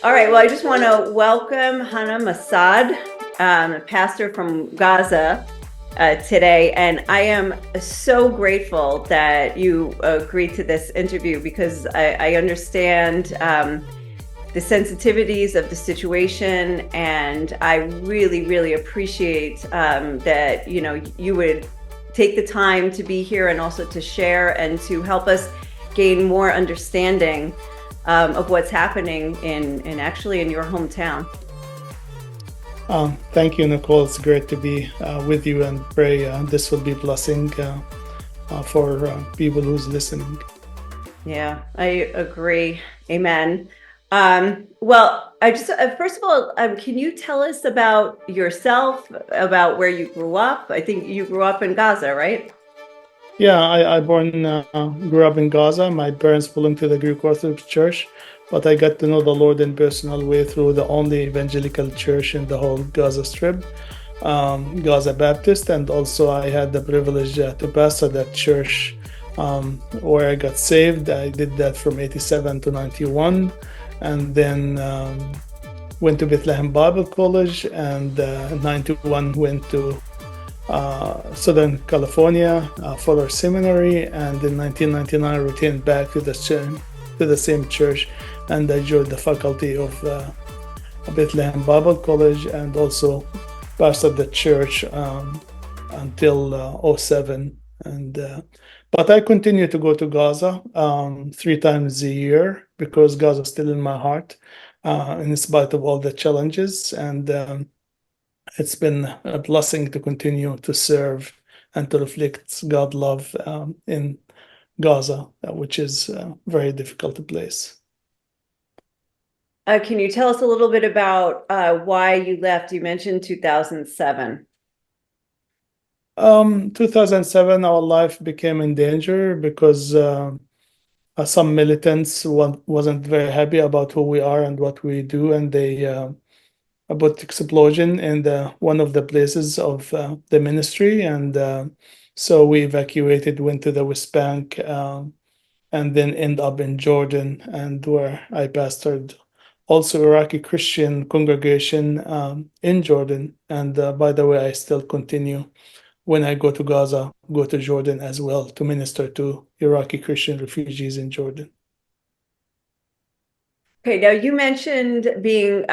All right, well, I just want to welcome Hanna Massad, a pastor from Gaza, today. And I am so grateful that you agreed to this interview because I understand the sensitivities of the situation. And I really, really appreciate that, you would take the time to be here and also to share and to help us gain more understanding of what's happening in actually in your hometown. Thank you, Nicole. It's great to be with you, and pray this will be blessing for people who's listening. Yeah, I agree. Amen. Well, I just first of all, can you tell us about yourself, about where you grew up? I think you grew up in Gaza, right? Yeah, grew up in Gaza. My parents belonged to the Greek Orthodox Church, but I got to know the Lord in personal way through the only evangelical church in the whole Gaza Strip, Gaza Baptist, and also I had the privilege to pastor that church where I got saved. I did that from 87 to 91, and then went to Bethlehem Bible College, and 91 went to Southern California for our seminary, and in 1999 returned back to the same church, and I joined the faculty of Bethlehem Bible College, and also pastored the church until '07. And but I continue to go to Gaza 3 times a year because Gaza is still in my heart, in spite of all the challenges. And it's been a blessing to continue to serve and to reflect God's love in Gaza, which is a very difficult place. Can you tell us a little bit about why you left? You mentioned 2007. 2007, our life became in danger because some militants wasn't very happy about who we are and what we do, and they about explosion in one of the places of the ministry, and so we evacuated, went to the West Bank, and then end up in Jordan, and where I pastored also Iraqi Christian congregation in Jordan. And by the way, I still continue when I go to Gaza, go to Jordan as well to minister to Iraqi Christian refugees in Jordan. Okay, now you mentioned being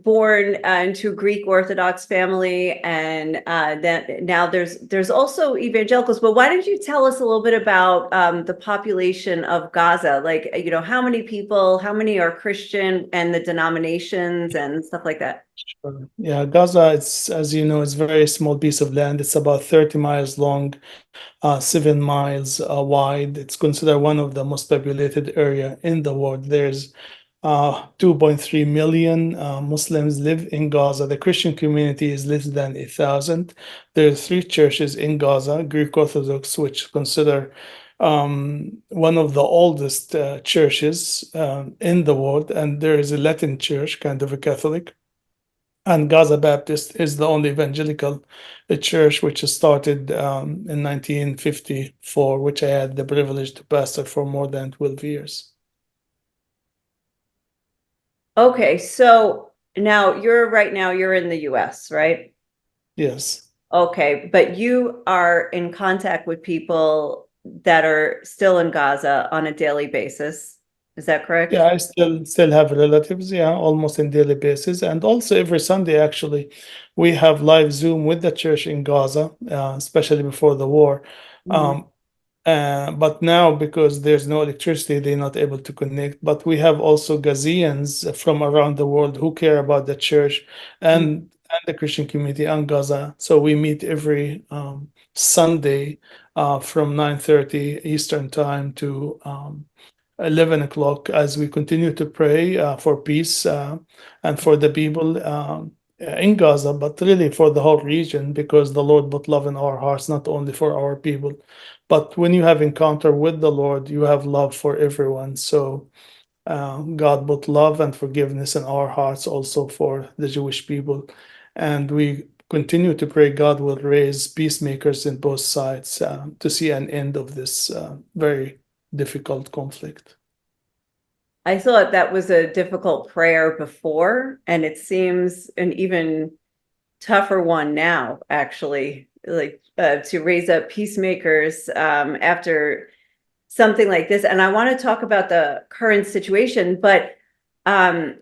born into a Greek Orthodox family, and that now there's also evangelicals. But why don't you tell us a little bit about the population of Gaza? Like, how many people, how many are Christian, and the denominations and stuff like that? Sure. Yeah, Gaza, it's, as you know, it's a very small piece of land. It's about 30 miles long, 7 miles wide. It's considered one of the most populated area in the world. There's 2.3 million Muslims live in Gaza. The Christian community is less than 1,000. There are 3 churches in Gaza: Greek Orthodox, which consider one of the oldest churches in the world, and there is a Latin church, kind of a Catholic. And Gaza Baptist is the only evangelical church which started in 1954, which I had the privilege to pastor for more than 12 years. Okay, so now you're in the US, right? Yes. Okay, but you are in contact with people that are still in Gaza on a daily basis. Is that correct? Yeah, I still have relatives, yeah, almost on daily basis. And also every Sunday, actually, we have live Zoom with the church in Gaza, especially before the war. Mhm. Um, but now, because there's no electricity, they're not able to connect. But we have also Gazians from around the world who care about the church and the Christian community in Gaza. So we meet every Sunday from 9:30 Eastern time to 11 o'clock, as we continue to pray for peace and for the people in Gaza, but really for the whole region, because the Lord put love in our hearts, not only for our people. But when you have encounter with the Lord, you have love for everyone. So God put love and forgiveness in our hearts also for the Jewish people. And we continue to pray God will raise peacemakers in both sides to see an end of this very difficult conflict. I thought that was a difficult prayer before, and it seems an even tougher one now, actually, like to raise up peacemakers after something like this. And I want to talk about the current situation, but I'm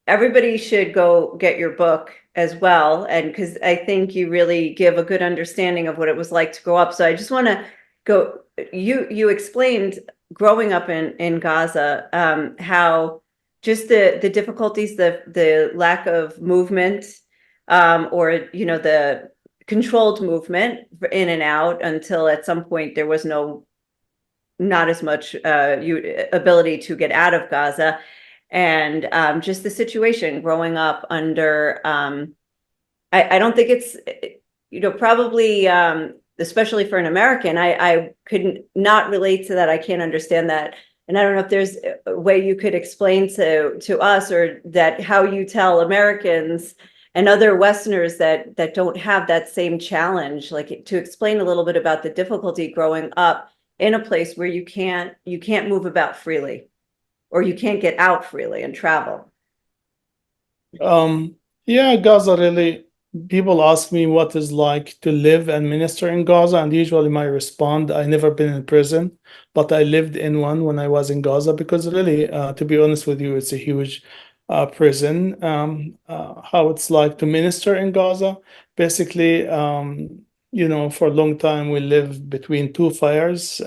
everybody should go get your book as well, and because I think you really give a good understanding of what it was like to grow up. So I just want to go, you explained growing up in Gaza, how just the difficulties, the lack of movement, or the controlled movement in and out, until at some point there was not as much ability to get out of Gaza, and just the situation growing up under. I don't think it's probably, especially for an American. I could not relate to that. I can't understand that, and I don't know if there's a way you could explain to us, or that how you tell Americans and other Westerners that don't have that same challenge, like to explain a little bit about the difficulty growing up in a place where you can't move about freely, or you can't get out freely and travel. Um, yeah, Gaza really, people ask me what it's like to live and minister in Gaza, and usually my respond, I never been in prison, but I lived in one when I was in Gaza, because really, to be honest with you, it's a huge prison. How it's like to minister in Gaza, basically, for a long time we lived between two fires.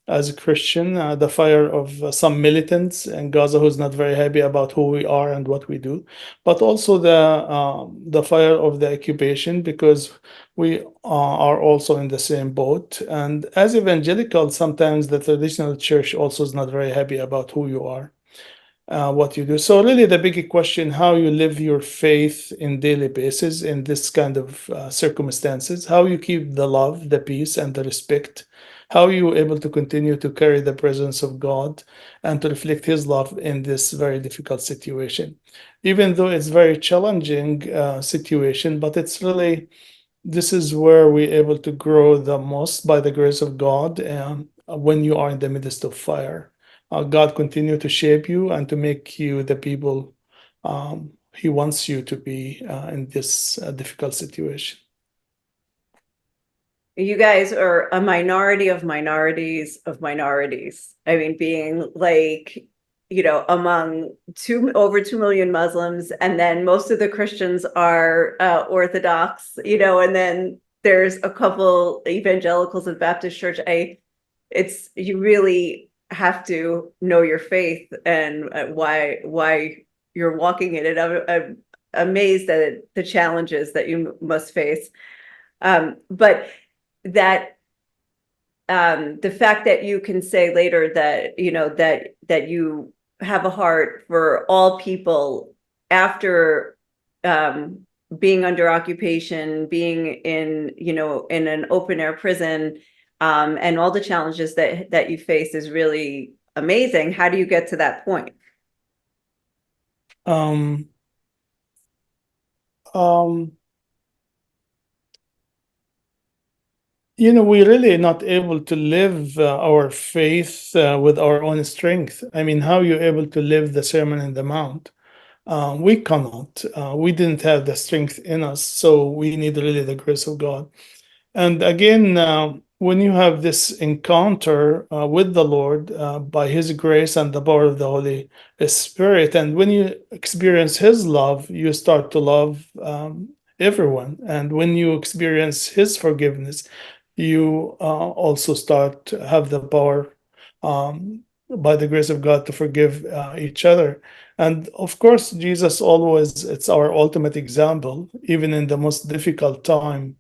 As a Christian, the fire of some militants in Gaza who's not very happy about who we are and what we do, but also the fire of the occupation, because we are also in the same boat. And as evangelicals, sometimes the traditional church also is not very happy about who you are, what you do. So really the big question, how you live your faith in daily basis in this kind of circumstances, how you keep the love, the peace, and the respect, how you able to continue to carry the presence of God and to reflect his love in this very difficult situation. Even though it's very challenging situation, but it's really, this is where we're able to grow the most by the grace of God. When you are in the midst of fire, God continue to shape you and to make you the people He wants you to be in this difficult situation. You guys are a minority of minorities of minorities. I mean, being like, among over 2 million Muslims, and then most of the Christians are Orthodox, and then there's a couple evangelicals and Baptist church. You really have to know your faith, and why you're walking in it. I'm amazed at the challenges that you must face. But that the fact that you can say later that that you have a heart for all people after being under occupation, being in an open air prison, and all the challenges that you face is really amazing. How do you get to that point? Um, um, we really not able to live our faith with our own strength. I mean, how you able to live the Sermon in the Mount? We cannot. We didn't have the strength in us, so we need really the grace of God. And again, when you have this encounter with the Lord by His grace and the power of the Holy Spirit, and when you experience His love, you start to love everyone. And when you experience His forgiveness, you also start to have the power by the grace of God to forgive each other. And of course, Jesus always, it's our ultimate example, even in the most difficult time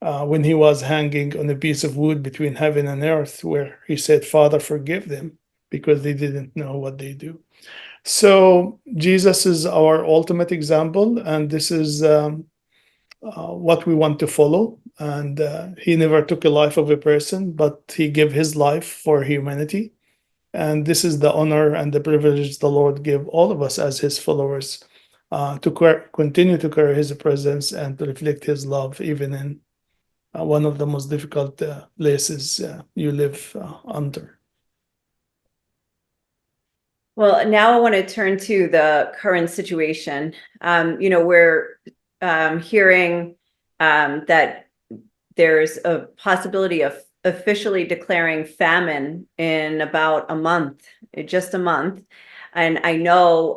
when he was hanging on a piece of wood between heaven and earth, where he said, Father, forgive them because they didn't know what they do. So Jesus is our ultimate example, and this is what we want to follow. And he never took a life of a person, but he gave his life for humanity. And this is the honor and the privilege the Lord gave all of us as his followers to continue to carry his presence and to reflect his love, even in one of the most difficult places you live under. Well, now I want to turn to the current situation. We're hearing that there's a possibility of officially declaring famine in about a month, just a month. And I know,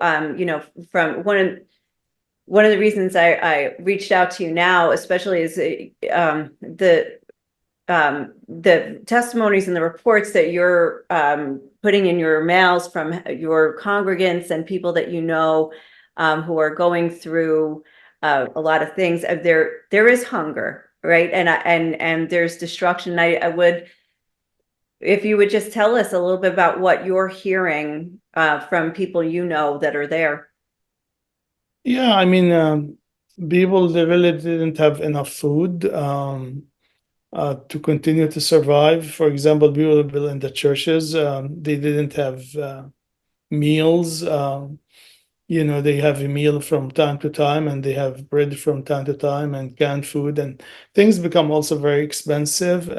from one of the reasons I reached out to you now, especially, is the testimonies and the reports that you're putting in your mails from your congregants and people that you know, who are going through a lot of things. There is hunger, right? And there's destruction. I would, if you would just tell us a little bit about what you're hearing from people you know that are there. Yeah, I mean, people they really didn't have enough food to continue to survive. For example, people in the churches, they didn't have meals. They have a meal from time to time, and they have bread from time to time, and canned food, and things become also very expensive.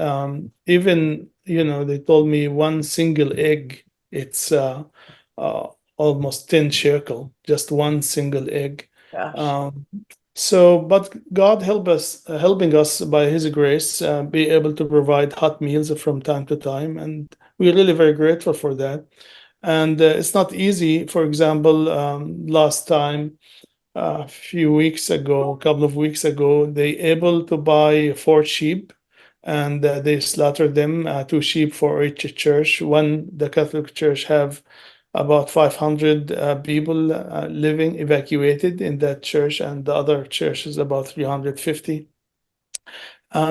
Even, they told me one single egg, it's uh, almost 10 shekel, just one single egg. Gosh. Um, but God helping us by His grace, be able to provide hot meals from time to time, and we're really very grateful for that. And it's not easy. For example, last time, a few weeks ago, a couple of weeks ago, they able to buy four sheep, and they slaughtered them, two sheep for each church. One, the Catholic Church have about 500 people living evacuated in that church, and the other church is about 350.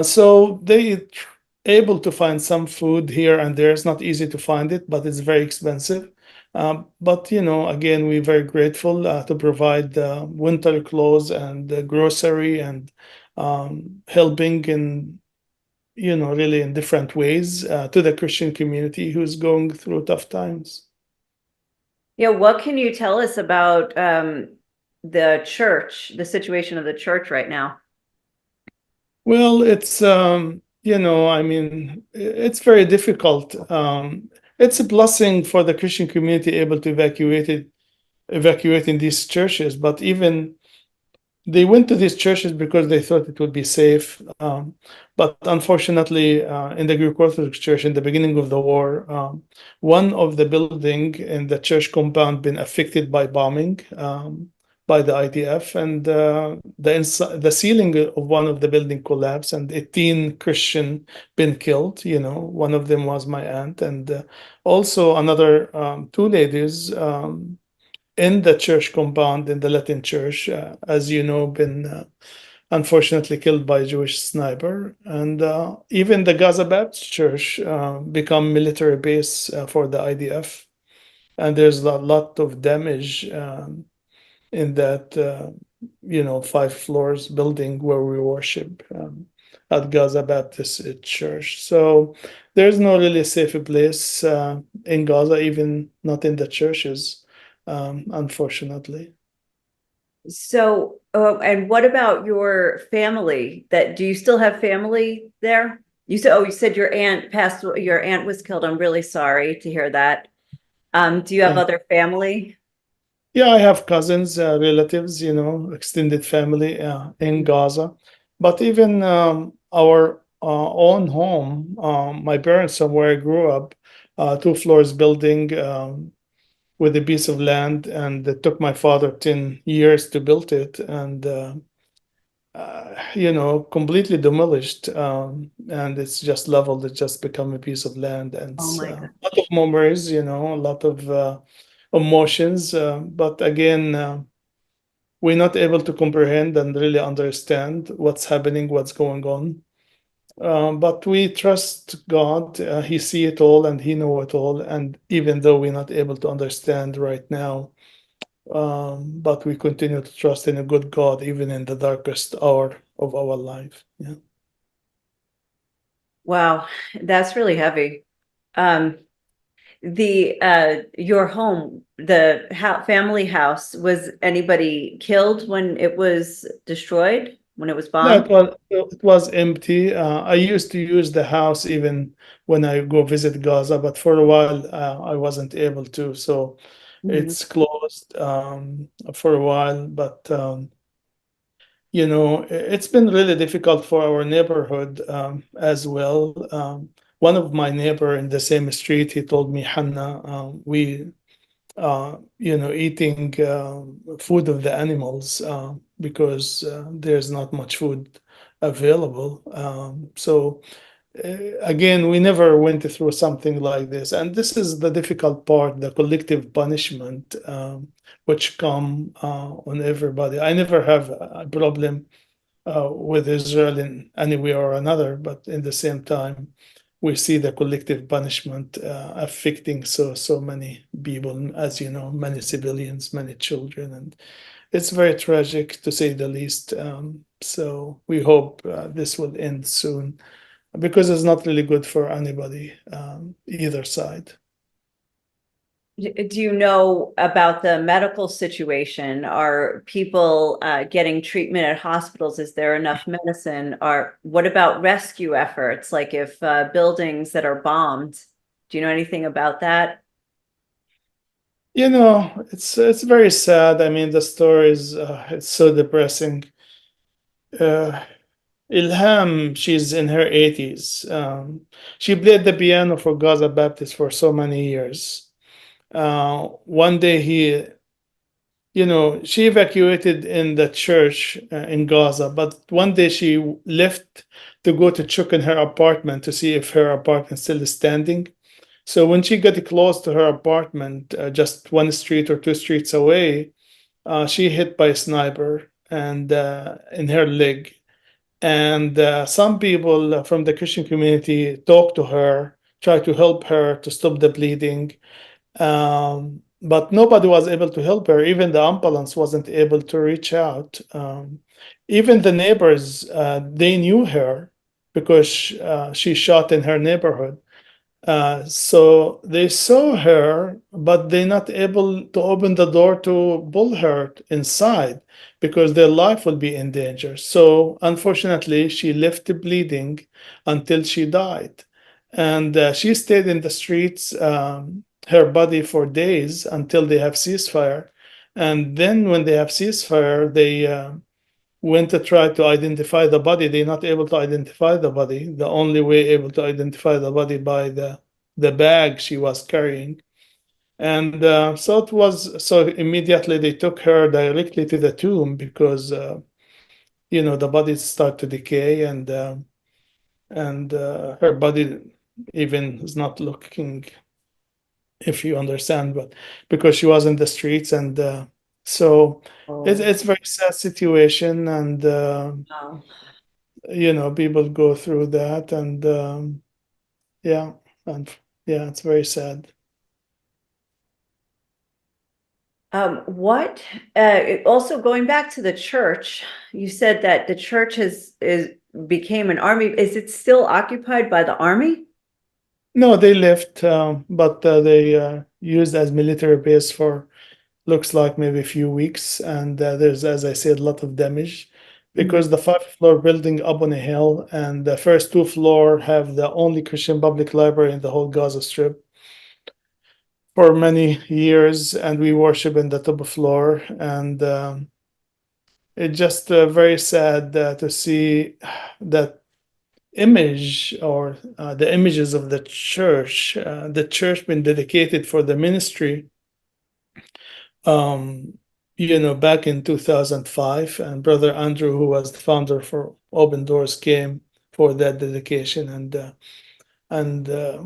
So they able to find some food here and there. It's not easy to find it, but it's very expensive. But again, we're very grateful to provide winter clothes and grocery and helping in really in different ways to the Christian community who's going through tough times. Yeah, what can you tell us about the church, the situation of the church right now? Well, it's I mean, it's very difficult. It's a blessing for the Christian community able to evacuating these churches, but even they went to these churches because they thought it would be safe. But unfortunately, in the Greek Orthodox Church, in the beginning of the war, one of the building in the church compound been affected by bombing by the IDF, and the ceiling of one of the building collapsed, and 18 Christian been killed. One of them was my aunt, and also another two ladies. In the church compound in the Latin church, as you know, been unfortunately killed by a Jewish sniper. And even the Gaza Baptist Church become military base for the IDF. And there's a lot of damage in that, 5 floors building where we worship at Gaza Baptist Church. So there's no really safe place in Gaza, even not in the churches, unfortunately. So, and what about your family? Do you still have family there? You said your aunt passed, your aunt was killed. I'm really sorry to hear that. Do you have Yeah. other family? Yeah, I have cousins, relatives, extended family in Gaza. But even our own home, my parents, somewhere I grew up, 2 floors building with a piece of land, and it took my father 10 years to build it, and completely demolished, and it's just leveled. It just become a piece of land, and Oh it's my a God. lot of memories, a lot of emotions. But again, we're not able to comprehend and really understand what's happening, what's going on. But we trust God. He see it all and He know it all. And even though we're not able to understand right now, but we continue to trust in a good God, even in the darkest hour of our life. Yeah. Wow, that's really heavy. Um, the your home, the family house, was anybody killed when it was destroyed, when it was No, bombed? it was empty. I used to use the house even when I go visit Gaza, but for a while I wasn't able to. So Mhm. It's closed for a while, but it's been really difficult for our neighborhood as well. One of my neighbor in the same street, he told me, Hanna, eating food of the animals because there's not much food available. Again, we never went through something like this, and this is the difficult part, the collective punishment, which come on everybody. I never have a problem with Israel in any way or another, but in the same time, we see the collective punishment affecting so many people, as you know, many civilians, many children, and it's very tragic to say the least. So we hope this will end soon because it's not really good for anybody, either side. Do you know about the medical situation? Are people getting treatment at hospitals? Is there enough medicine? Or what about rescue efforts? Like if buildings that are bombed, do you know anything about that? It's very sad. I mean, the story is it's so depressing. Uh, Ilham, she's in her 80s. She played the piano for Gaza Baptist for so many years. One day she evacuated in the church in Gaza, but one day she left to go to check in her apartment to see if her apartment still is standing. So when she got close to her apartment, just one street or two streets away, she hit by a sniper and in her leg. And some people from the Christian community talked to her, tried to help her to stop the bleeding, but nobody was able to help her. Even the ambulance wasn't able to reach out. Even the neighbors, they knew her because she shot in her neighborhood. So they saw her, but they're not able to open the door to pull her inside because their life will be in danger. So unfortunately, she left bleeding until she died. And she stayed in the streets, her body for days until they have ceasefire. And then when they have ceasefire, they went to try to identify the body. They're not able to identify the body. The only way able to identify the body by the bag she was carrying. And so immediately they took her directly to the tomb because the body start to decay and her body even is not looking, if you understand, but because she was in the streets and so Oh, it's very sad situation and wow. people go through that and yeah and yeah, it's very sad. What also going back to the church, you said that the church is became an army. Is it still occupied by the army? No, they left, but they used as military base for looks like maybe a few weeks, and there's, as I said, a lot of damage Mhm. because the five-floor building up on a hill, and the first two floor have the only Christian public library in the whole Gaza Strip for many years, and we worship in the top floor, and it's just very sad to see that image or the images of the church been dedicated for the ministry um, back in 2005, and Brother Andrew, who was the founder for Open Doors, came for that dedication, and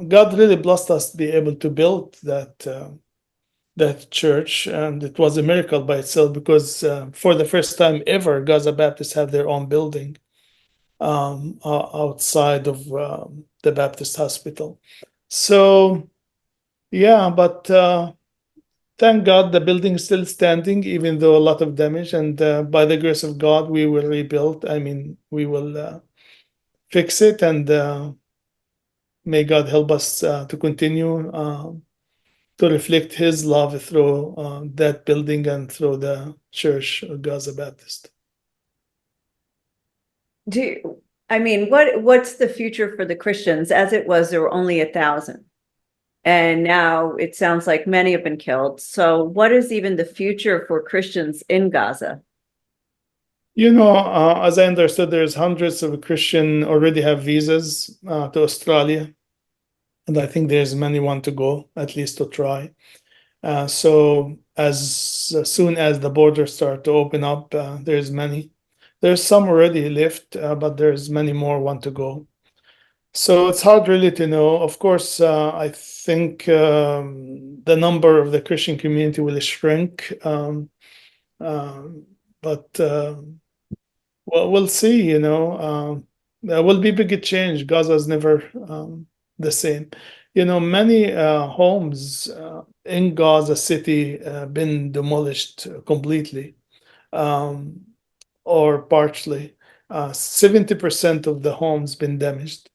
God really blessed us to be able to build that church, and it was a miracle by itself because for the first time ever, Gaza Baptists have their own building outside of the Baptist hospital. So yeah, but thank God the building is still standing, even though a lot of damage. And by the grace of God, we will rebuild. I mean, we will fix it, and may God help us to continue to reflect His love through that building and through the Church of Gaza Baptist. I mean, what's the future for the Christians? As it was, there were only 1,000. And now it sounds like many have been killed. So, what is even the future for Christians in Gaza? As I understood, there's hundreds of Christian already have visas to Australia, and I think there's many want to go, at least to try. So as soon as the borders start to open up, there's many. There's some already left, but there's many more want to go. So it's hard really to know. Of course, I think the number of the Christian community will shrink, but well, we'll see. There will be big change. Gaza is never the same. Many homes in Gaza City been demolished completely, um, or partially. 70% of the homes been damaged.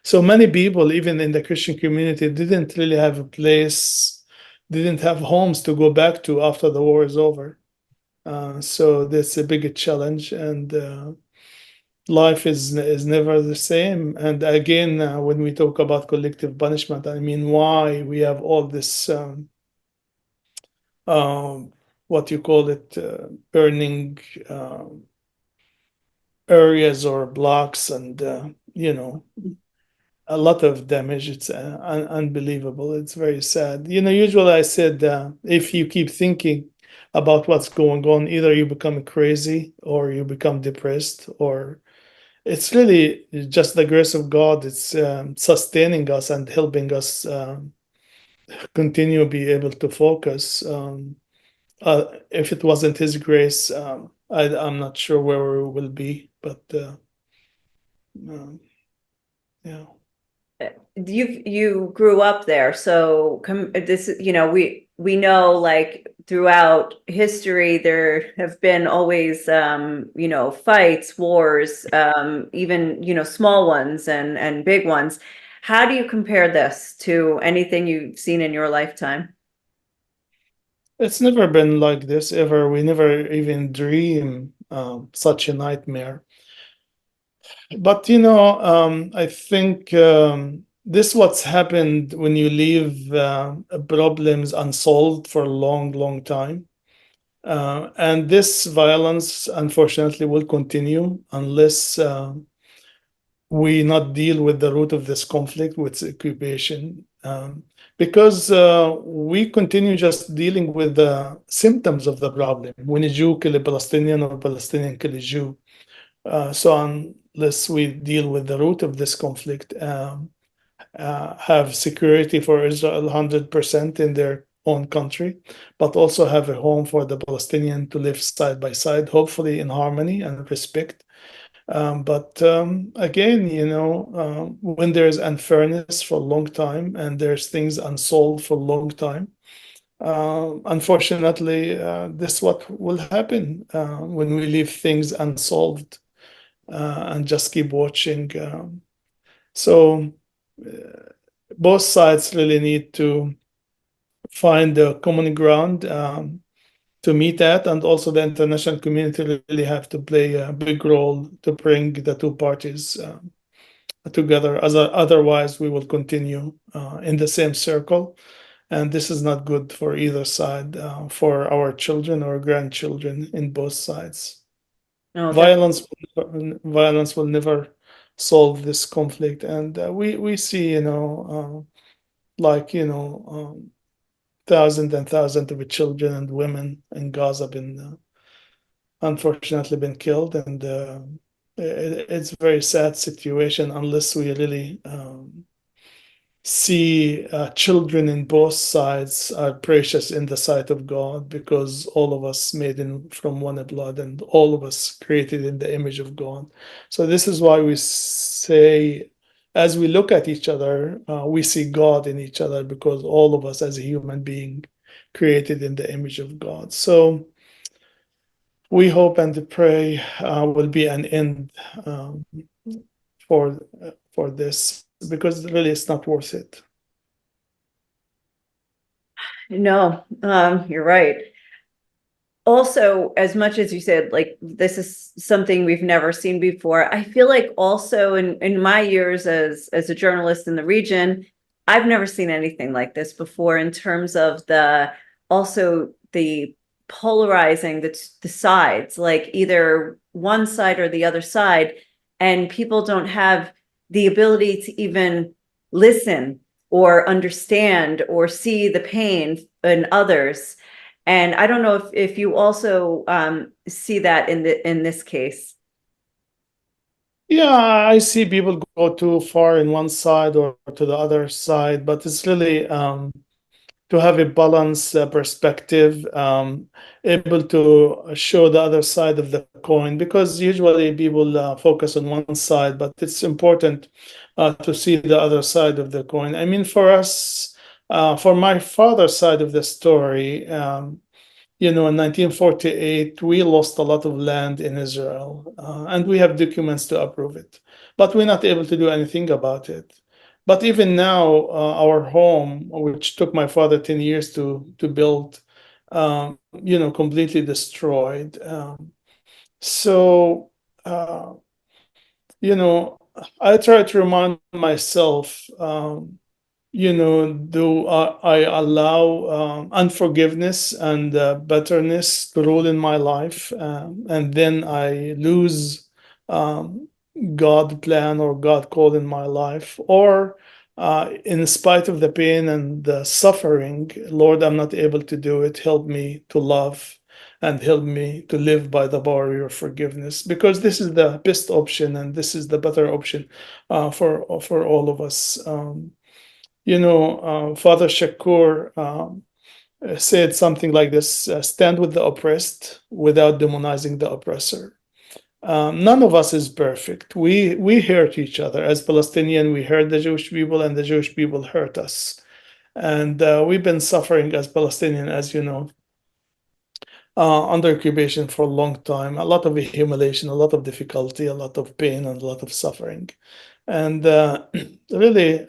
So many people, even in the Christian community, didn't really have a place, didn't have homes to go back to after the war is over. So that's a big challenge, and life is never the same. And again, when we talk about collective punishment, I mean, why we have all this um, what you call it, burning areas or blocks, and a lot of damage. It's unbelievable. It's very sad. Usually I said, if you keep thinking about what's going on, either you become crazy or you become depressed, or it's really just the grace of God. It's sustaining us and helping us continue be able to focus. If it wasn't His grace, I'm not sure where we will be. But um, yeah. You grew up there, so this, we know, like, throughout history there have been always fights, wars, even small ones and big ones. How do you compare this to anything you've seen in your lifetime? It's never been like this ever. We never even dream such a nightmare. But I think this what's happened when you leave problems unsolved for a long, long time. And this violence, unfortunately, will continue unless we not deal with the root of this conflict, with occupation. Because we continue just dealing with the symptoms of the problem. When a Jew kill a Palestinian or a Palestinian kill a Jew. So unless we deal with the root of this conflict, have security for Israel 100% in their own country, but also have a home for the Palestinian to live side by side, hopefully in harmony and respect. But again, when there's unfairness for a long time and there's things unsolved for a long time, unfortunately, this is what will happen when we leave things unsolved and just keep watching. So both sides really need to find a common ground to meet at, and also the international community really have to play a big role to bring the two parties together. Otherwise, we will continue in the same circle, and this is not good for either side, for our children or grandchildren in both sides. No, Violence will never solve this conflict, and we see, like thousands and thousands of children and women in Gaza been unfortunately been killed, and it's a very sad situation unless we really see children in both sides are precious in the sight of God, because all of us made in from one blood and all of us created in the image of God. So this is why we say, as we look at each other, we see God in each other, because all of us as a human being created in the image of God. So we hope and pray will be an end for this, because really it's not worth it. no, you're right. Also, as much as you said, like, this is something we've never seen before, I feel like also in my years as a journalist in the region, I've never seen anything like this before in terms of also the polarizing the sides, like either one side or the other side, and people don't have the ability to even listen or understand or see the pain in others. And I don't know if you also see that in this case. Yeah, I see people go too far in one side or to the other side, but it's really to have a balanced perspective, able to show the other side of the coin, because usually people focus on one side, but it's important to see the other side of the coin. I mean, for us, for my father's side of the story, in 1948, we lost a lot of land in Israel, and we have documents to approve it, but we're not able to do anything about it. But even now, our home, which took my father 10 years to build, completely destroyed. So, uh, you know, I try to remind myself, do I allow unforgiveness and bitterness to rule in my life, and then I lose um, God plan or God call in my life, or in spite of the pain and the suffering, Lord, I'm not able to do it. Help me to love and help me to live by the power of your forgiveness, because this is the best option and this is the better option for all of us. Father Shakur said something like this: stand with the oppressed without demonizing the oppressor. None of us is perfect. We hurt each other. As Palestinian, we hurt the Jewish people, and the Jewish people hurt us. And we've been suffering as Palestinian, as you know, under occupation for a long time. A lot of humiliation, a lot of difficulty, a lot of pain, and a lot of suffering. And really,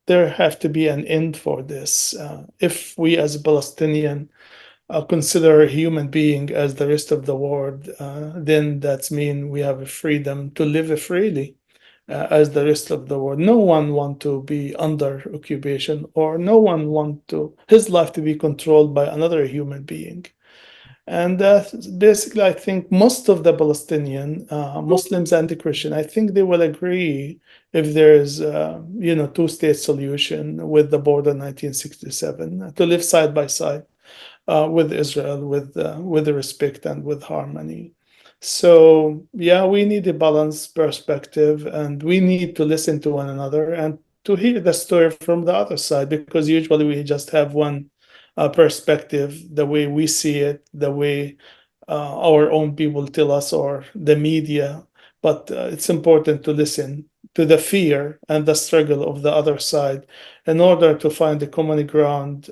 there have to be an end for this. If we as a Palestinian consider a human being as the rest of the world, then that's mean we have a freedom to live freely as the rest of the world. No one want to be under occupation, or no one want to his life to be controlled by another human being. And basically, I think most of the Palestinian Muslims and the Christian, I think they will agree if there is, two-state solution with the border 1967 to live side by side with Israel, with the respect and with harmony. So yeah, we need a balanced perspective, and we need to listen to one another and to hear the story from the other side, because usually we just have one perspective, the way we see it, the way our own people tell us, or the media. But it's important to listen to the fear and the struggle of the other side in order to find a common ground.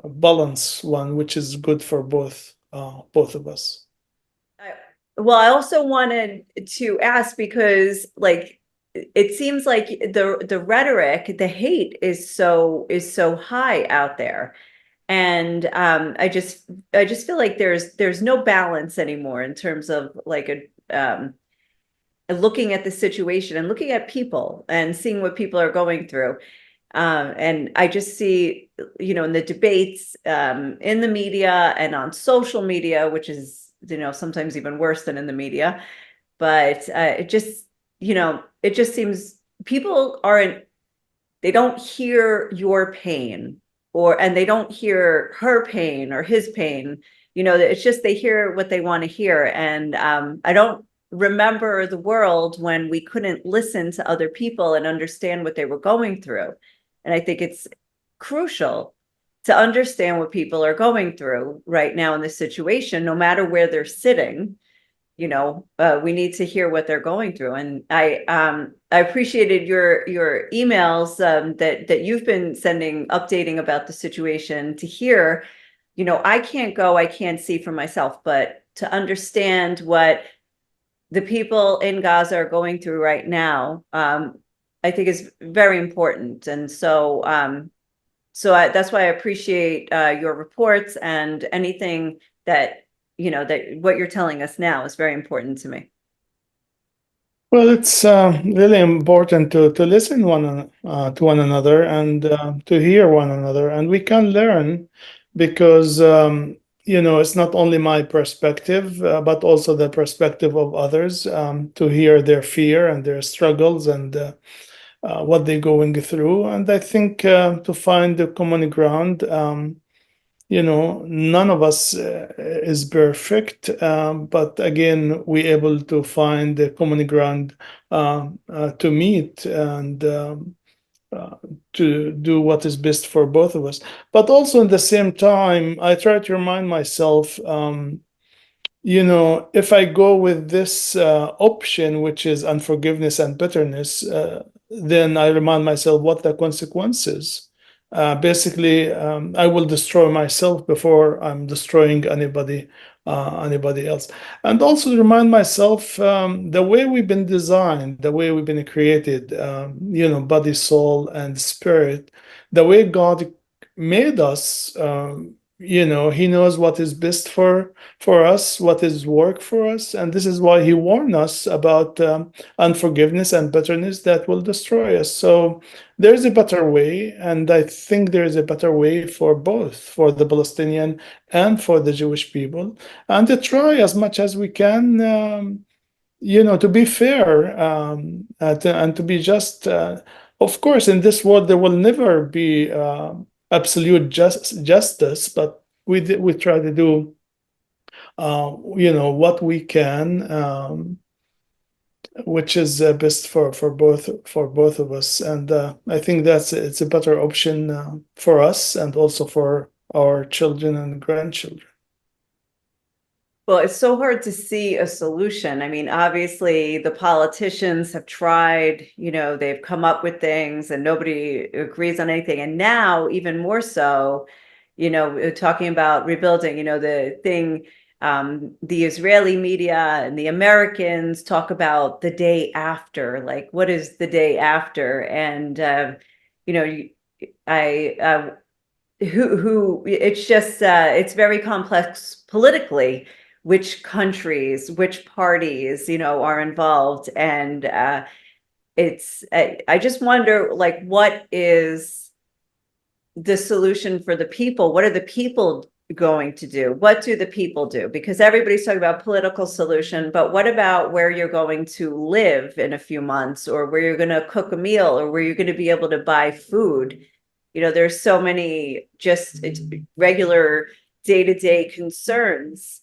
Balance one which is good for both of us. I- Well, I also wanted to ask because like it seems like the rhetoric, the hate is so high out there. And I just feel like there's no balance anymore in terms of like looking at the situation and looking at people and seeing what people are going through. And I just see, in the debates, in the media and on social media, which is, sometimes even worse than in the media. But it just seems people aren't, they don't hear your pain and they don't hear her pain or his pain. It's just they hear what they want to hear. And I don't remember the world when we couldn't listen to other people and understand what they were going through. And I think it's crucial to understand what people are going through right now in this situation, no matter where they're sitting. We need to hear what they're going through. And I appreciated your emails that you've been sending, updating about the situation, to hear. I can't go, I can't see for myself, but to understand what the people in Gaza are going through right now, I think is very important. And so that's why I appreciate your reports, and anything that, that what you're telling us now is very important to me. Well, it's really important to listen to one another and to hear one another, and we can learn because it's not only my perspective, but also the perspective of others, to hear their fear and their struggles and what they're going through. And I think to find the common ground. None of us is perfect, but again, we able to find the common ground to meet and uh, to do what is best for both of us. But also, in the same time, I try to remind myself. If I go with this option, which is unforgiveness and bitterness, then I remind myself what the consequences. Basically, I will destroy myself before I'm destroying anybody else. And also remind myself the way we've been designed, the way we've been created, body, soul, and spirit, the way God made us. He knows what is best for us, what is work for us. And this is why he warned us about unforgiveness and bitterness that will destroy us. So there's a better way. And I think there's a better way for both, for the Palestinian and for the Jewish people. And to try as much as we can, to be fair and to be just. Of course, in this world, there will never be absolute justice, but we try to do what we can, which is best for both of us. And I think it's a better option for us and also for our children and grandchildren. Well, it's so hard to see a solution. I mean, obviously, the politicians have tried, they've come up with things and nobody agrees on anything. And now, even more so, talking about rebuilding, the thing, the Israeli media and the Americans talk about the day after, like, what is the day after? And, you know, I, who it's just it's very complex politically, which countries, which parties are involved, and I just wonder, like, what is the solution for the people? What are the people going to do? What do the people do? Because everybody's talking about political solution, but what about where you're going to live in a few months, or where you're going to cook a meal, or where you're going to be able to buy food? There's so many just regular day-to-day concerns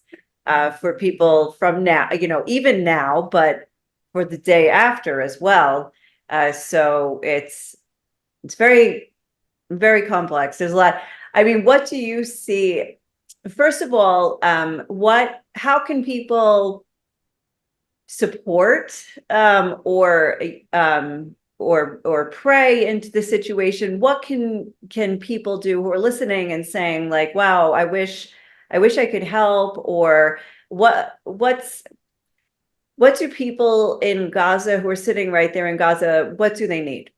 for people from now, even now, but for the day after as well. So it's very, very complex. There's a lot. I mean, what do you see? First of all, how can people support or pray into the situation? What can people do who are listening and saying, like, wow, I wish I could help? Or what do people in Gaza who are sitting right there in Gaza, what do they need?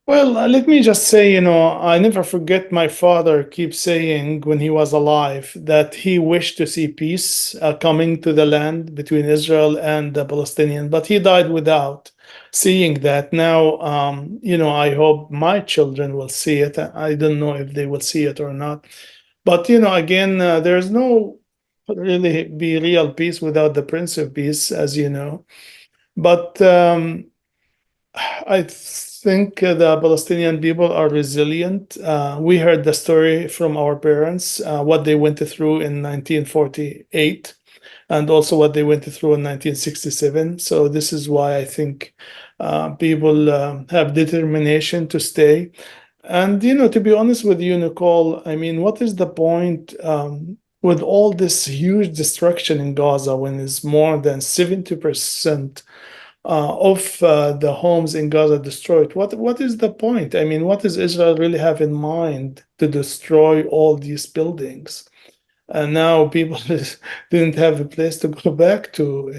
Well, let me just say, I never forget my father keeps saying when he was alive that he wished to see peace coming to the land between Israel and the Palestinian, but he died without seeing that. Now, I hope my children will see it. I don't know if they will see it or not. But, again, there's no really be real peace without the Prince of Peace, as you know. But I think the Palestinian people are resilient. We heard the story from our parents, what they went through in 1948, and also what they went through in 1967. So this is why I think people have determination to stay. And, to be honest with you, Nicole, I mean, what is the point with all this huge destruction in Gaza when it's more than 70% of the homes in Gaza destroyed? What is the point? I mean, what does Israel really have in mind to destroy all these buildings? And now people didn't have a place to go back to.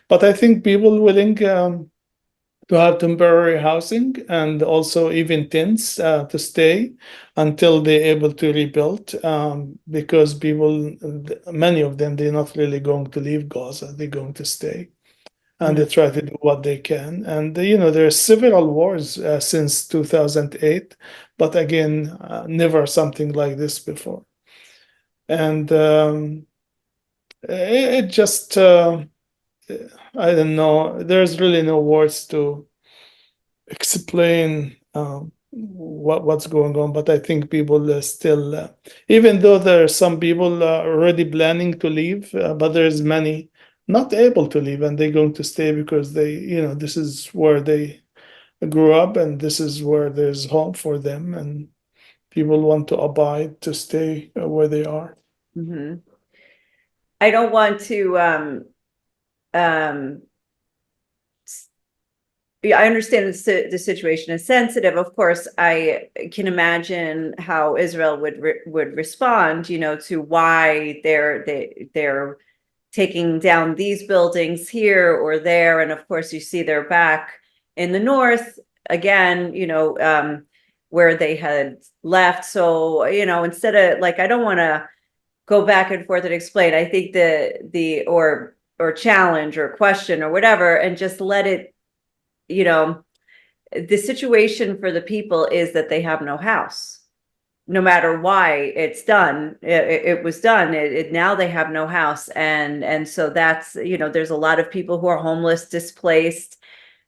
But I think people willing to have temporary housing and also even tents to stay until they're able to rebuild. Because many of them, they're not really going to leave Gaza; they're going to stay. and Mhm. they try to do what they can. And there's several wars since 2008, but again, never something like this before. And it just, I don't know, there's really no words to explain what's going on. But I think people still, even though there are some people already planning to leave, but there's many not able to leave, and they're going to stay because this is where they grew up, and this is where there's home for them, and people want to abide to stay where they are. Mhm. I don't want to um yeah, I understand the situation is sensitive. Of course, I can imagine how Israel would respond, to why they're taking down these buildings here or there, and of course, you see they're back in the north again, where they had left. So, instead of like, I don't want to go back and forth and explain. I think the or challenge or question or whatever, and just let it, you know the situation for the people is that they have no house. No matter why it's done, it was done. Now they have no house, and so that's, there's a lot of people who are homeless, displaced.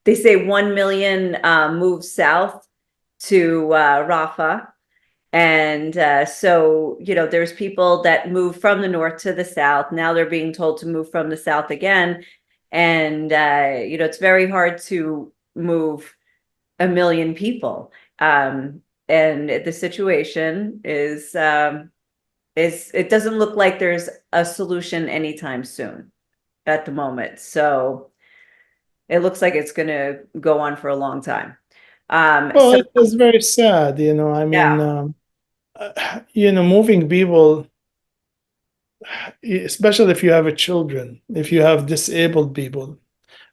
They say 1 million moved south to Rafah, and so there's people that move from the north to the south. Now they're being told to move from the south again, and it's very hard to move 1 million people. And the situation is it doesn't look like there's a solution anytime soon at the moment. So it looks like it's going to go on for a long time. Well, So it was very sad, I mean, yeah, moving people, especially if you have children, if you have disabled people.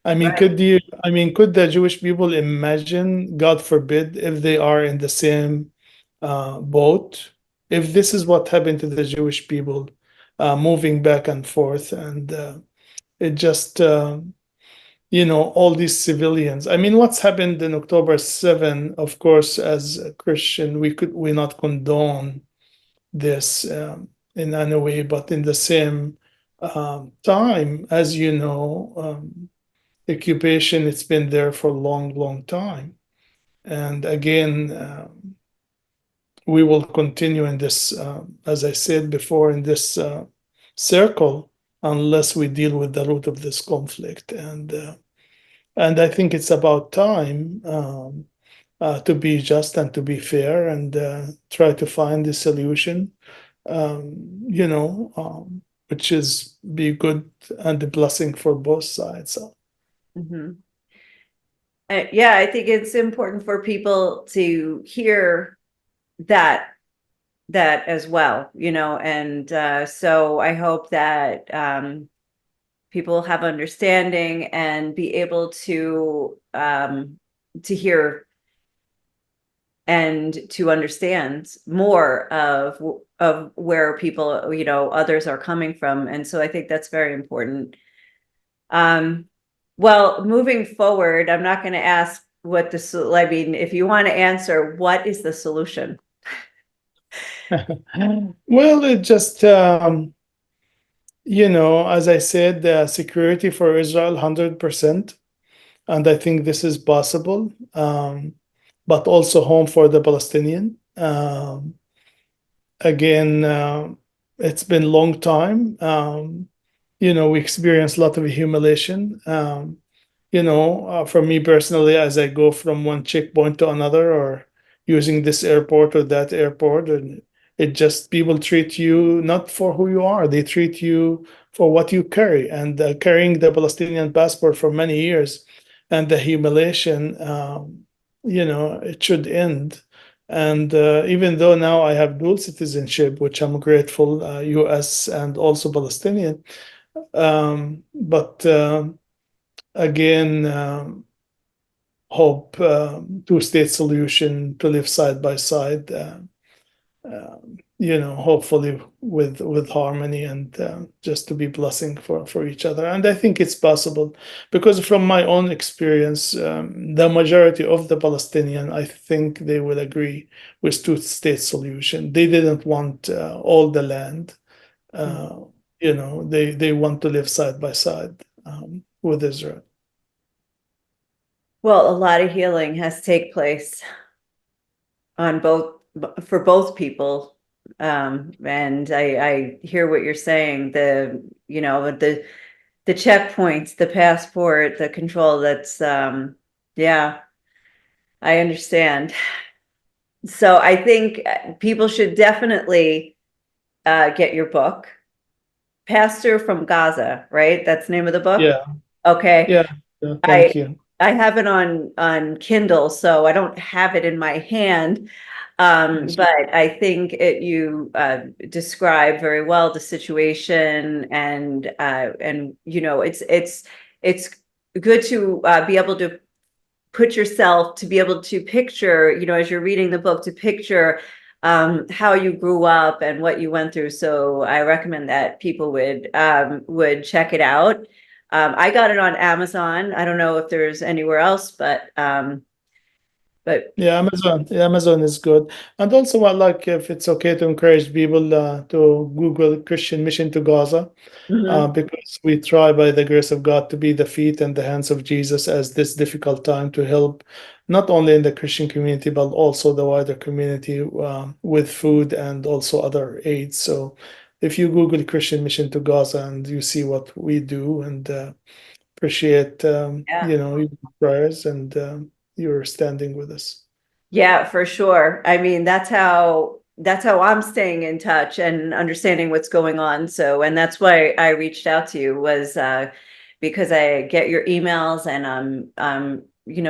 I mean, right. could the Jewish people imagine, God forbid, if they are in the same boat? If this is what happened to the Jewish people, moving back and forth, and it just, all these civilians. I mean, what's happened in October 7, of course, as a Christian, we not condone this in any way, but in the same time, as occupation, it's been there for a long, long time. And again, we will continue in this, as I said before, in this circle unless we deal with the root of this conflict. And I think it's about time to be just and to be fair, and try to find a solution, which is be good and a blessing for both sides. So, Mhm. Yeah, I think it's important for people to hear that as well, and so I hope that people have understanding and be able to hear and to understand more of where people, others are coming from. And so I think that's very important. um well, moving forward, I'm not going to ask what I mean, if you want to answer, what is the solution? well, it just, as I said, security for Israel, 100%. And I think this is possible, but also home for the Palestinian. Again, it's been a long time. We experienced a lot of humiliation. For me personally, as I go from one checkpoint to another, or using this airport or that airport, and it just people treat you not for who you are, they treat you for what you carry. And carrying the Palestinian passport for many years, and the humiliation, it should end. And even though now I have dual citizenship, which I'm grateful, US and also Palestinian, but again, hope two-state solution to live side by side. hopefully with harmony and just to be blessing for each other. And I think it's possible because from my own experience, the majority of the Palestinian, I think they will agree with two-state solution. They didn't want all the land. Uh, they want to live side by side with Israel. Well, a lot of healing has take place on for both people. And I hear what you're saying, the checkpoints, the passport, the control, yeah, I understand. So I think people should definitely get your book, Pastor from Gaza, right? That's the name of the book. Yeah, Okay. yeah, yeah. I Thank you. I have it on Kindle, so I don't have it in my hand. Yes. But I think you describe very well the situation, and it's good to be able to put yourself, to be able to picture, as you're reading the book, to picture how you grew up and what you went through. So I recommend that people would check it out. I got it on Amazon. I don't know if there's anywhere else, but Yeah, Amazon. Yeah, Amazon is good. And also, I like if it's okay to encourage people to Google Christian Mission to Gaza, mhm. because we try by the grace of God to be the feet and the hands of Jesus as this difficult time to help not only in the Christian community but also the wider community with food and also other aids. So if you Google Christian Mission to Gaza and you see what we do and appreciate Yeah. your prayers and your standing with us. Yeah, for sure. I mean, that's how I'm staying in touch and understanding what's going on. So, and that's why I reached out to you, was because I get your emails, and I'm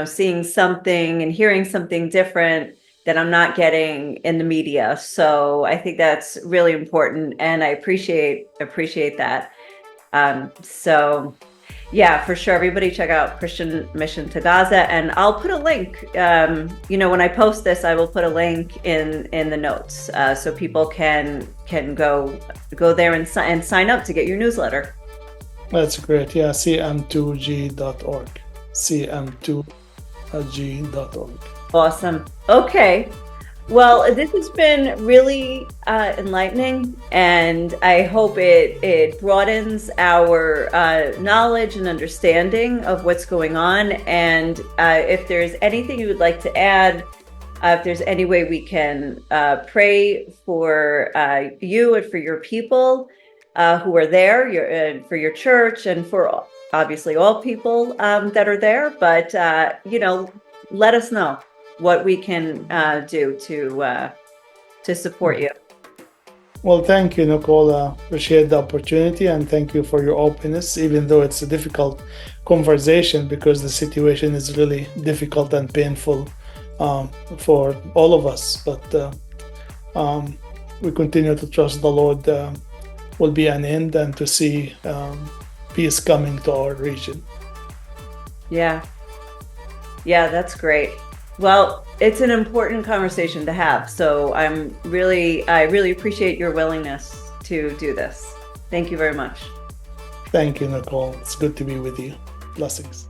seeing something and hearing something different that I'm not getting in the media. So I think that's really important, and I appreciate that. So yeah, for sure. Everybody check out Christian Mission to Gaza, and I'll put a link. When I post this, I will put a link in the notes, so people can go there and sign up to get your newsletter. That's great. Yeah, cm2g.org. cm2g.org. Awesome. Okay. Well, this has been really enlightening, and I hope it broadens our knowledge and understanding of what's going on. And if there's anything you would like to add, if there's any way we can pray for you and for your people who are there, for your church, and for obviously all people that are there. But let us know what we can do to support you. Well, thank you, Nicole. Appreciate the opportunity and thank you for your openness, even though it's a difficult conversation because the situation is really difficult and painful for all of us. But we continue to trust the Lord will be an end and to see peace coming to our region. Yeah, that's great. Well, it's an important conversation to have. So I really appreciate your willingness to do this. Thank you very much. Thank you, Nicole. It's good to be with you. Blessings.